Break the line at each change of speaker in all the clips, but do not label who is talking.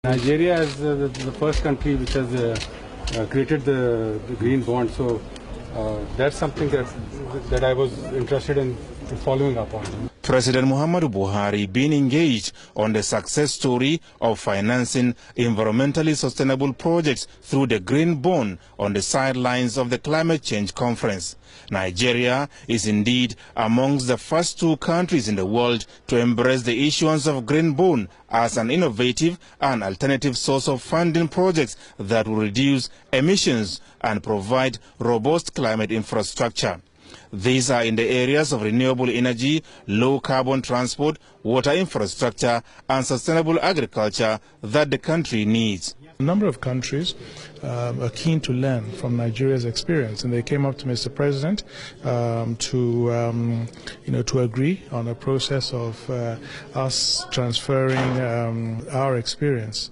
Nigeria is the first country which has created the green bond, so that's something that I was interested in following up on.
President Muhammadu Buhari being engaged on the success story of financing environmentally sustainable projects through the Green Bond on the sidelines of the climate change conference. Nigeria is indeed amongst the first two countries in the world to embrace the issuance of Green Bond as an innovative and alternative source of funding projects that will reduce emissions and provide robust climate infrastructure. These are in the areas of renewable energy, low-carbon transport, water infrastructure, and sustainable agriculture that the country needs.
A number of countries are keen to learn from Nigeria's experience, and they came up to Mr. President to agree on a process of us transferring our experience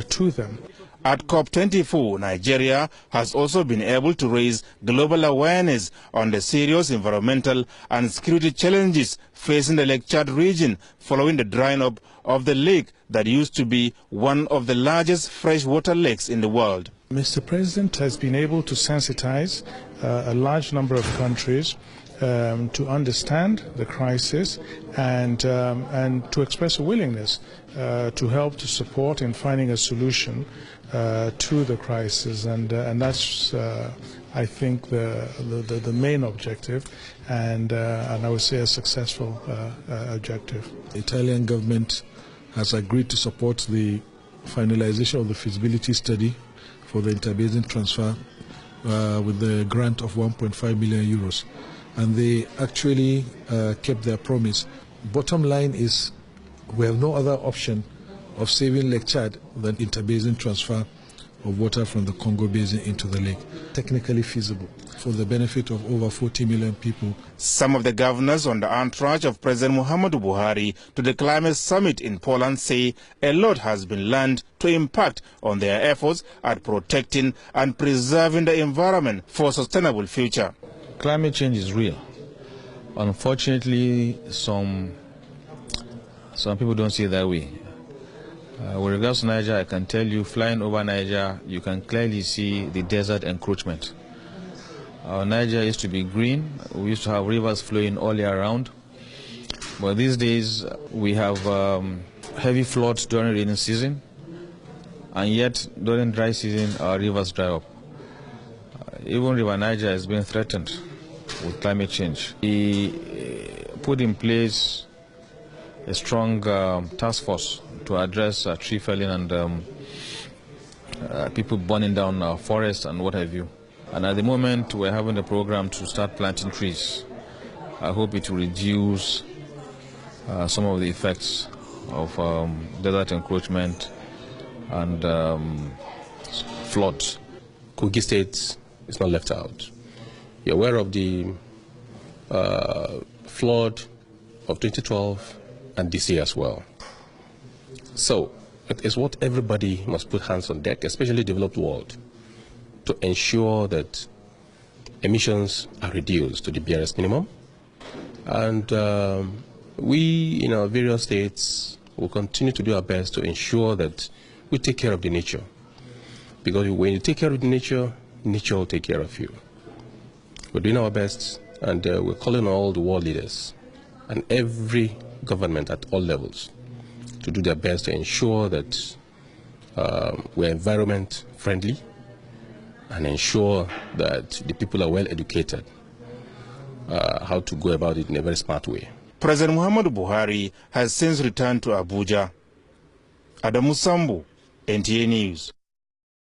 to them.
At COP24, Nigeria has also been able to raise global awareness on the serious environmental and security challenges facing the Lake Chad region following the drying up of the lake that used to be one of the largest freshwater lakes in the world.
Mr. President has been able to sensitize a large number of countries to understand the crisis and to express a willingness to help to support in finding a solution to the crisis, and that's I think the main objective, and I would say a successful objective.
The Italian government has agreed to support the finalization of the feasibility study for the interbasin transfer with the grant of 1.5 million euros. And they actually kept their promise. Bottom line is we have no other option of saving Lake Chad than interbasin transfer of water from the Congo Basin into the lake. Technically feasible for the benefit of over 40 million people.
Some of the governors on the entourage of President Muhammadu Buhari to the climate summit in Poland say a lot has been learned to impact on their efforts at protecting and preserving the environment for a sustainable future.
Climate change is real. Unfortunately, some people don't see it that way. With regards to Niger, I can tell you, flying over Niger, you can clearly see the desert encroachment. Niger used to be green. We used to have rivers flowing all year round. But these days, we have heavy floods during rainy season, and yet during dry season, our rivers dry up. Even River Niger is being threatened with climate change. We put in place a strong task force to address tree felling and people burning down forests and what have you. And at the moment, we're having a program to start planting trees. I hope it will reduce some of the effects of desert encroachment and floods.
Kogi State is not left out. You're aware of the flood of 2012 and this year as well. So it is what everybody must put hands on deck, especially the developed world, to ensure that emissions are reduced to the barest minimum. And we in our various states will continue to do our best to ensure that we take care of the nature. Because when you take care of the nature, nature will take care of you. We're doing our best, and we're calling on all the world leaders and every government at all levels to do their best to ensure that we're environment friendly and ensure that the people are well educated how to go about it in a very smart way.
President Muhammadu Buhari has since returned to Abuja. Adamu Sambu, NTA News.